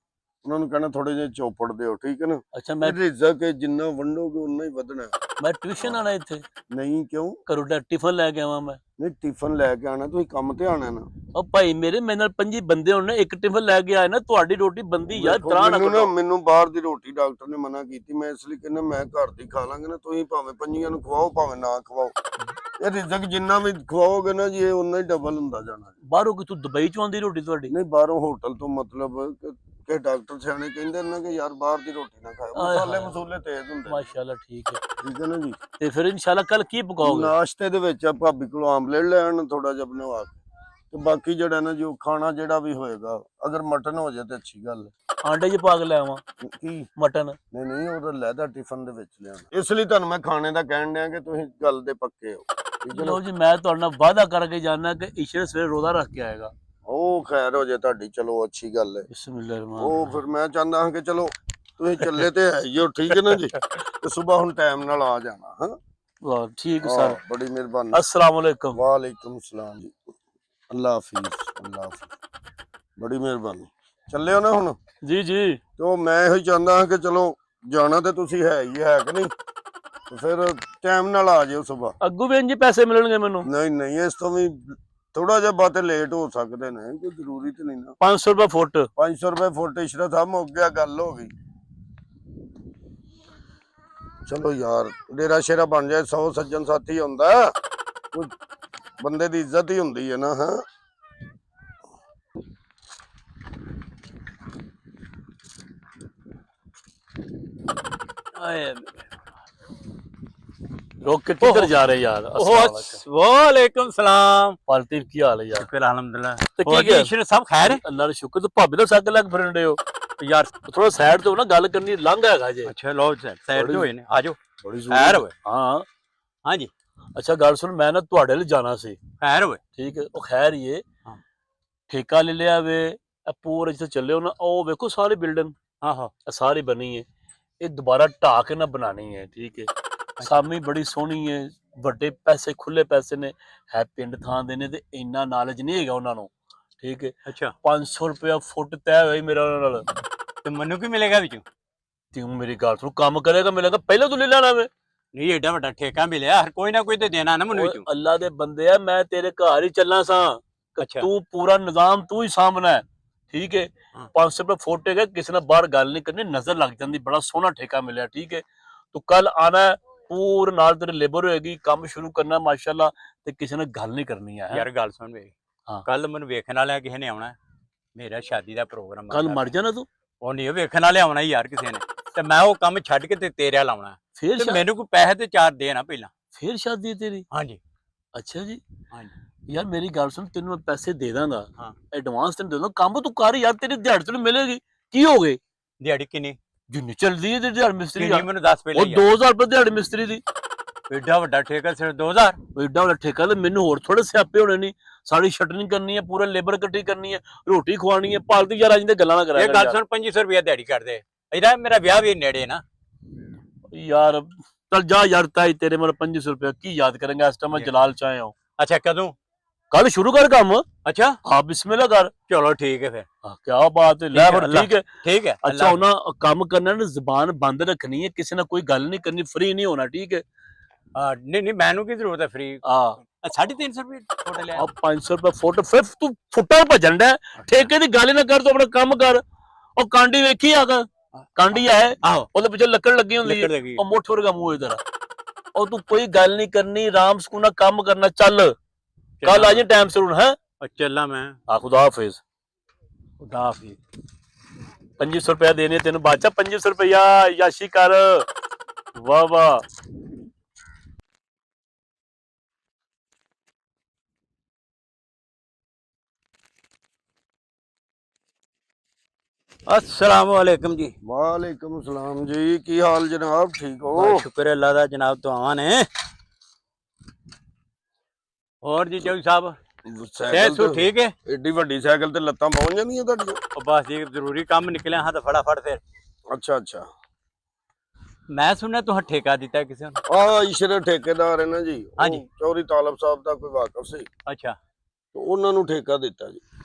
ਉਹਨਾਂ ਨੂੰ ਕਹਿਣਾ ਥੋੜੇ ਜਿਹੇ ਚੌਪੜ ਦਿਓ, ਠੀਕ ਹੈ ਨਾ? ਅੱਛਾ, ਮੈਂ ਰਿਜ਼ਕ ਹੈ, ਜਿੰਨਾ ਵੰਡੋਗੇ ਉਨਾ ਹੀ ਵਧਣਾ। ਮੈਂ ਟਿਊਸ਼ਨ ਆਣਾ ਇੱਥੇ? ਨਹੀਂ, ਕਿਉਂ? ਘਰੋਂ ਟਿਫਨ ਲੈ ਕੇ ਆਵਾਂ ਮੈਂ? ਨਹੀਂ, ਟਿਫਨ ਲੈ ਕੇ ਆਣਾ, ਤੁਸੀਂ ਕੰਮ ਤੇ ਆਣਾ ਨਾ। ਉਹ ਭਾਈ ਮੇਰੇ ਨਾਲ 5 ਬੰਦੇ ਹੋਣੇ, ਇੱਕ ਟਿਫਨ ਲੈ ਕੇ ਆਏ ਨਾ, ਤੁਹਾਡੀ ਰੋਟੀ ਬੰਦੀ ਯਾਰ। ਮੈਨੂੰ ਬਾਹਰ ਦੀ ਰੋਟੀ ਡਾਕਟਰ ਨੇ ਮਨਾ ਕੀਤੀ, ਮੈਂ ਇਸ ਲਈ ਕਹਿੰਦਾ ਮੈਂ ਘਰ ਦੀ ਖਾ ਲਾਂਗੇ ਨਾ। ਤੁਸੀਂ ਭਾਵੇਂ 5 ਨੂੰ ਖਵਾਓ ਭਾਵੇਂ ਨਾ ਖਵਾਓ, ਇਹ ਰਿਜ਼ਕ ਜਿੰਨਾ ਵੀ ਖਵਾਓਗੇ ਨਾ ਜੀ, ਇਹ ਉਨਾ ਹੀ ਡਬਲ ਹੁੰਦਾ ਜਾਣਾ। ਬਾਹਰੋਂ ਕਿ ਤੂੰ ਦੁਬਈ ਚ ਆਉਂਦੀ ਰੋਟੀ ਤੁਹਾਡੀ? ਨਹੀਂ, ਬਾਹਰੋਂ ਹੋਟਲ ਤੋਂ, ਮਤਲਬ ਕਿ ਡਾਕਟਰ ਸਿਆਣੇ ਕਹਿੰਦੇ ਨੇ ਕਿ ਯਾਰ ਬਾਹਰ ਦੀ ਰੋਟੀ ਨਾ ਖਾਓ, ਮਸਾਲੇ ਤੇਜ਼ ਹੁੰਦੇ। ਮਾਸ਼ਾਅੱਲਾ, ਠੀਕ ਹੈ, ਠੀਕ ਹੈ ਨਾ ਜੀ। ਤੇ ਫਿਰ ਇਨਸ਼ਾਅੱਲਾ ਕੱਲ ਕੀ ਪਕਾਓਗੇ? ਨਾਸ਼ਤੇ ਦੇ ਵਿੱਚ ਭਾਬੀ ਕੋਲੋਂ ਆਮਲੇਟ ਲੈ ਆਣ, ਥੋੜਾ ਜਿਹਾ ਬਣਵਾ ਕੇ। ਤੇ ਬਾਕੀ ਜਿਹੜਾ ਨਾ ਜੋ ਖਾਣਾ ਜਿਹੜਾ ਵੀ ਹੋਏਗਾ, ਅਗਰ ਮਟਨ ਹੋ ਜਾਏ ਤੇ ਅੱਛੀ ਗੱਲ ਹੈ। ਆਂਡੇ 'ਚ ਪਾ ਕੇ ਲੈ ਆਵਾਂ ਕੀ ਮਟਨ? ਨਹੀਂ ਨਹੀਂ, ਉਹ ਤਾਂ ਲੈਦਾ ਟਿਫਨ ਦੇ ਵਿੱਚ ਲਿਆਉਣਾ। ਇਸ ਲਈ ਤੁਹਾਨੂੰ ਮੈਂ ਖਾਣੇ ਦਾ ਕਹਿਣ ਡਿਆ ਕਿ ਤੁਸੀਂ ਗੱਲ ਦੇ ਪੱਕੇ ਹੋ, ਠੀਕ ਹੈ ਲੋ ਨਾ। ਜੀ, ਮੈਂ ਤੁਹਾਡੇ ਨਾਲ ਵਾਅਦਾ ਕਰਕੇ ਜਾਣਾ ਕਿ ਈਸ਼ਰ ਸਵੇਰੇ ਰੋਜ਼ਾ ਰੱਖ ਕੇ ਆਏਗਾ। ਉਹ ਖੈਰ ਹੋ ਜਾਏ ਤੁਹਾਡੀ, ਚਲੋ ਅੱਛੀ ਗੱਲ ਹੈ। ਬਿਸਮਿਲ੍ਲਾਹਿਰ ਉਹ ਫਿਰ ਮੈਂ ਚਾਹੁੰਦਾ ਹਾਂ ਕਿ ਚਲੋ ਤੁਸੀਂ ਚੱਲੇ ਤੇ ਹੈ ਹੀ ਹੋ, ਠੀਕ ਹੈ ਨਾ ਜੀ। ਤੇ ਸਵੇਰ ਹੁਣ ਟਾਈਮ ਨਾਲ ਆ ਜਾਣਾ। ਹਾਂ ਵਾਹ ਠੀਕ ਹੈ ਸਰ, ਬੜੀ ਮਿਹਰਬਾਨੀ। अस्सलाम वालेकुम। ਵਾਲੇਕੁਮ ਸਲਾਮ ਜੀ। ਅੱਲਾ ਹਾਫਿਜ਼, ਅੱਲਾ ਹਾਫਿਜ਼, ਬੜੀ ਮਿਹਰਬਾਨੀ। ਚੱਲੇ ਹੋ ਨਾ ਹੁਣ? जी जी। ਤੇ ਮੈਂ ਇਹੋ ਹੀ ਚਾਹੁੰਦਾ ਹਾਂ ਕਿ ਚਲੋ ਜਾਣਾ ਤੇ ਤੁਸੀਂ ਹੈ ਹੀ ਹੈ ਕਿ ਨਹੀਂ, ਤੇ ਫਿਰ ਟਾਈਮ ਨਾਲ ਆ ਜਿਓ ਸਵੇਰ। अग्गू भी इंज पैसे मिलणगे मैनू? ਨਹੀਂ ਨਹੀਂ, ਇਸ ਤੋਂ ਵੀ ਥੋੜਾ ਜਿਹਾ ਬਾਤੇ ਲੇਟ ਹੋ ਸਕਦੇ ਨੇ, ਕੋਈ ਜ਼ਰੂਰੀ ਤੇ ਨਹੀਂ ਨਾ। 500 रुपये फुट। 500 ਰੁਪਏ ਫੁੱਟ ਇਸ਼ਰਾ ਸਾਹਿਬ ਮੁੱਕ ਗਿਆ, ਗੱਲ ਹੋ ਗਈ। ਚਲੋ ਯਾਰ, ਡੇਰਾ ਸ਼ੇਰਾ ਬਣ ਜਾਏ, 100 ਸੱਜਣ ਸਾਥੀ ਹੁੰਦਾ, ਕੋਈ ਬੰਦੇ ਦੀ ਇੱਜ਼ਤ ਹੀ ਹੁੰਦੀ ਹੈ ਨਾ। ਹਾਂ रोक के किधर जा रहे यार? वालेकुम सलाम। पालती की हाल है यार? शुक्र अल्हम्दुलिल्लाह। ਤੇ ਹੋਰ ਕੀ ਗਿਆ? ਈਸ਼ਰ ਸਾਹਿਬ ਖੈਰ ਹੈ? ਅੱਲਾ ਦਾ ਸ਼ੁਕਰ। ਤੇ ਭਾਬੀ ਦਾ ਸੱਗ ਲੱਗ ਫਿਰਦੇ ਹੋ ਯਾਰ ਥੋੜਾ ਸਾਈਡ ਤੋਂ ਨਾ ਗੱਲ ਕਰਨੀ, ਲੰਘ ਹੈਗਾ ਜੇ। ਅੱਛਾ ਲਓ ਸਾਈਡ ਤੇ ਹੋਏ ਨੇ, ਆਜੋ। ਬੜੀ ਖੈਰ ਹੋਵੇ। ਹਾਂ ਹਾਂਜੀ ਅੱਛਾ ਗੱਲ ਸੁਣ, ਮੈਂ ਨਾ ਤੁਹਾਡੇ ਲਈ ਜਾਣਾ ਸੀ। ਖੈਰ ਹੋਵੇ। ਠੀਕ ਹੈ, ਉਹ ਖੈਰ ਹੀ ਹੈ। ਹਾਂ। ਠੇਕਾ ਲੈ ਲਿਆ ਵੇ, ਇਹ ਪੂਰੇ ਜਿੱਥੇ ਚੱਲੇ ਹੋ ਨਾ, ਉਹ ਵੇਖੋ ਸਾਰੀ ਬਿਲਡਿੰਗ ਆਹੋ ਸਾਰੀ ਬਣੀ ਹੈ। ਇਹ ਦੁਬਾਰਾ ਢਾਹ ਕੇ ਨਾ ਬਣਾਣੀ ਹੈ, ਠੀਕ ਹੈ। ਸਾਮੀ ਬੜੀ ਸੋਹਣੀ ਹੈ, ਵੱਡੇ ਪੈਸੇ, ਖੁੱਲੇ ਪੈਸੇ ਨੇ, ਹੈ ਪਿੰਡ ਥਾਂ ਦੇ ਨੇ, ਤੇ ਇੰਨਾ ਨੌਲੇਜ ਨਹੀਂ ਹੈਗਾ ਉਹਨਾਂ ਨੂੰ, ਠੀਕ ਹੈ। ਅੱਛਾ 500 ਰੁਪਇਆ ਫੁੱਟ ਤੈਅ ਹੋਈ ਮੇਰਾ ਉਹਨਾਂ ਨਾਲ। ਤੇ ਮੈਨੂੰ ਕੀ ਮਿਲੇਗਾ ਵਿੱਚੋਂ? ਤੂੰ ਮੇਰੀ ਗੱਲ ਸੁਣ, ਕੰਮ ਕਰੇਗਾ ਮਿਲੇਗਾ, ਪਹਿਲਾਂ ਤੂੰ ਲੈ ਲੈਣਾ ਵੇ। ਨਹੀਂ ਏਡਾ ਵੱਡਾ ਠੇਕਾ ਮਿਲਿਆ, ਹਰ ਕੋਈ ਨਾ ਕੋਈ ਤੇ ਦੇਣਾ ਨਾ ਮੈਨੂੰ ਵਿੱਚੋਂ। ਅੱਲਾ ਦੇ ਬੰਦੇ ਆ, ਮੈਂ ਤੇਰੇ ਘਰ ਹੀ ਚੱਲਾਂ ਸਾਂ। ਅੱਛਾ ਤੂੰ ਪੂਰਾ ਨਿਜ਼ਾਮ ਤੂੰ ਹੀ ਸਾਂਭਣਾ ਹੈ, ਠੀਕ ਹੈ। ਹਾਂ। 500 ਰੁਪਏ ਫੁੱਟ ਹੈਗਾ, ਕਿਸੇ ਨਾਲ ਬਾਹਰ ਗੱਲ ਨਹੀਂ ਕਰਨੀ, ਨਜ਼ਰ ਲੱਗ ਜਾਂਦੀ। ਬੜਾ ਸੋਹਣਾ ਠੇਕਾ ਮਿਲਿਆ, ਠੀਕ ਹੈ। ਤੂੰ ਕੱਲ ਆਣਾ, ਪੂਰੇ ਨਾਲ ਤੇਰੇ ਲੇਬਰ ਹੋਏਗੀ, ਕੰਮ ਸ਼ੁਰੂ ਕਰਨਾ ਮਾਸ਼ਾਅੱਲਾ, ਤੇ ਕਿਸੇ ਨਾਲ ਗੱਲ ਨਹੀਂ ਕਰਨੀ ਹੈ। ਯਾਰ ਗੱਲ ਸੁਣ ਵੇ, ਹਾਂ। ਕੱਲ ਮੈਨੂੰ ਵੇਖਣ ਵਾਲਿਆ ਕਿਸੇ ਨੇ ਆਉਣਾ, ਮੇਰਾ ਸ਼ਾਦੀ ਦਾ ਪ੍ਰੋਗਰਾਮ। ਕੱਲ ਮਰ ਜਾਣਾ ਤੂੰ। ਉਹ ਨਹੀਂ ਵੇਖਣ ਵਾਲੇ ਆਉਣਾ ਯਾਰ ਕਿਸੇ ਨੇ, ਤੇ ਮੈਂ ਉਹ ਕੰਮ ਛੱਡ ਕੇ ਤੇ ਤੇਰੇ ਨਾਲ ਆਉਣਾ। ਫੇਰ ਤੇ ਮੈਨੂੰ ਕੋਈ ਪੈਸੇ ਤੇ ਚਾਰ ਦੇ ਨਾ ਪਹਿਲਾਂ। ਫੇਰ ਸ਼ਾਦੀ ਤੇਰੀ? ਹਾਂਜੀ ਅੱਛਾ ਜੀ। ਹਾਂਜੀ ਯਾਰ ਮੇਰੀ ਗੱਲ ਸੁਣ, ਤੈਨੂੰ ਮੈਂ ਪੈਸੇ ਦੇ ਦਾਂਗਾ, ਹਾਂ। ਐਡਵਾਂਸ ਤੈਨੂੰ ਦੇ ਦਾਂ, ਕੰਮ ਤੂੰ ਕਰ ਯਾਰ, ਤੇਰੀ ਦਿਹਾੜੀ ਤੈਨੂੰ ਮਿਲੇਗੀ। ਕੀ ਹੋ ਗਏ ਦਿਹਾੜੀ ਕਿੰਨੀ ਜਿੰਨੀ ਚੱਲਦੀ ਹੈ ਤੇਰੀ ਦਿਹਾੜੀ ਮਿਸਤਰੀ ਕਿੰਨੀ ਆ? ਮੈਨੂੰ ਦੱਸ ਪਹਿਲਾਂ ਉਹ 2000 ਰੁਪਏ ਦਿਹਾੜੀ ਮਿਸਤਰੀ ਦੀ। ਏਡਾ ਵੱਡਾ ਠੇਕਾ ਸਿਰਫ 2000? ਉਹ ਏਡਾ ਵੱਡਾ ਠੇਕਾ, ਤੇ ਮੈਨੂੰ ਹੋਰ ਥੋੜੇ ਸਿਆਪੇ ਹੋਣੇ ਨਹੀਂ। ਸਾਰੀ ਸ਼ਟਰਿੰਗ ਕਰਨੀ ਹੈ, ਪੂਰਾ ਲੇਬਰ ਇਕੱਠੀ ਕਰਨੀ ਹੈ, ਰੋਟੀ ਖਵਾਉਣੀ ਹੈ, ਪਾਲਤੂ ਯਾਰ ਅੱਜ ਦੇ ਗੱਲਾਂ ਨਾ ਕਰਿਆ ਇਹ ਕਰ ਗੱਲ ਯਾਰ। ਸੁਣ, 2500 ਰੁਪਇਆ ਦਿਹਾੜੀ ਕਰਦੇ। ਇਹਦਾ ਮੇਰਾ ਵਿਆਹ ਵੀ ਨੇੜੇ ਨਾ। ਯਾਰ ਚੱਲ ਜਾ ਯਾਰ, ਤਾਈ ਤੇਰੇ ਮਨ 2500 ਰੁਪਏ ਕੀ ਯਾਦ ਕरेंगे, ਇਸ ਟਾਈਮ ਮੈਂ ਜਲਾਲ ਚ ਆਇਆ ਹੂੰ। ਅੱਛਾ ਕਦੋਂ? ਕੱਲ ਸ਼ੁਰੂ ਕਰ ਕੰਮ। ਅੱਛਾ ਹਾਂ ਬਿਸमिल्लाह कर। ਚਲੋ ਠੀਕ ਹੈ ਫਿਰ। ਹਾਂ ਕੀ ਬਾਤ ਹੈ, ਲੈ ਫਿਰ ਠੀਕ ਹੈ। ਠੀਕ ਹੈ ਅੱਛਾ ਉਹਨਾਂ ਕੰਮ ਕਰਨਾ ਨਾ, ਜ਼ਬਾਨ ਬੰਦ ਰੱਖਣੀ ਹੈ, ਕਿਸੇ ਨਾਲ ਕੋਈ ਗੱਲ ਨਹੀਂ ਕਰਨੀ, ਫ੍ਰੀ ਨਹੀਂ ਹੋਣਾ, ਠੀਕ ਹੈ। ਨਹੀਂ ਨਹੀਂ ਮੈਨੂੰ ਕੀ ਜ਼ਰੂਰਤ ਹੈ ਫ੍ਰੀ। ਹਾਂ 350 ਰੁਪਏ ਫੋਟੋ ਲਿਆ। 500 ਰੁਪਏ ਫੁੱਟ, ਫਿਰ ਤੂੰ ਫੁੱਟਾਂ ਭਜਣ ਦਾ ਠੇਕੇ ਦੀ ਗੱਲ ਨਾ ਕਰ, ਤੂੰ ਆਪਣਾ ਕੰਮ ਕਰ। ਉਹ ਕਾਂਡੀ ਵੇਖੀ ਆ, ਕਾਂਡੀ ਹੈ ਉਹਦੇ ਪਿੱਛੇ ਲੱਕੜ ਲੱਗੀ ਹੁੰਦੀ ਹੈ, ਉਹ ਮੁੱਠ ਵਰਗਾ ਮੂੰਹ ਇਧਰ। ਉਹ ਤੂੰ ਕੋਈ ਗੱਲ ਨਹੀਂ ਕਰਨੀ, ਆਰਾਮ ਸਕੂਨਾ ਕੰਮ ਕਰਨਾ। ਚੱਲ ਕੱਲ ਆ ਜੀ ਟਾਈਮ ਸਿਰ ਹੁਣ। ਹੈ ਚੱਲਾਂ ਮੈਂ। ਆ ਖੁਦਾ ਹਾਫਿਜ਼। ਖੁਦਾ ਹਾਫਿਜ਼। 2500 ਰੁਪਇਆ ਦੇਣੇ ਤੈਨੂੰ ਬਾਦਸ਼ਾਹ, 2500 ਰੁਪਇਆ ਯਾਸ਼ੀ ਕਰ। ਵਾਹ ਵਾਹ। अस्सलाम वालेकुम जी। ਵਾਲੇਕੁਮ ਸਲਾਮ ਜੀ, ਕੀ ਹਾਲ ਜਨਾਬ, ਠੀਕ ਹੋ? बस शुक्र अल्लाह दा, जनाब दुआवां ने। और जी चौधरी साहब ਸਾਈਕਲ सू ਤੇ ठीक है? ਏਡੀ ਵੱਡੀ ਸਾਈਕਲ ਤੇ ਲੱਤਾਂ ਪਹੁੰਚ ਜਾਂਦੀਆਂ ਤੁਹਾਡੀਆਂ? और बस जी जरूरी काम निकले हाँ तो फटाफट फिर। ਅੱਛਾ ਅੱਛਾ। मैं सुनया तुहां ठेका दिता किसी ने? ਆ ਇਸ਼ਰੇ ਠੇਕੇਦਾਰ ਹੈ ਨਾ ਜੀ, ਹਾਂਜੀ। ਚੌਧਰੀ ਤਾਲਬ ਸਾਹਿਬ ਦਾ ਕੋਈ ਵਾਕਫ ਸੀ, अच्छा ਤੇ ਉਹਨਾਂ ਨੂੰ ਠੇਕਾ ਦਿੱਤਾ ਜੀ।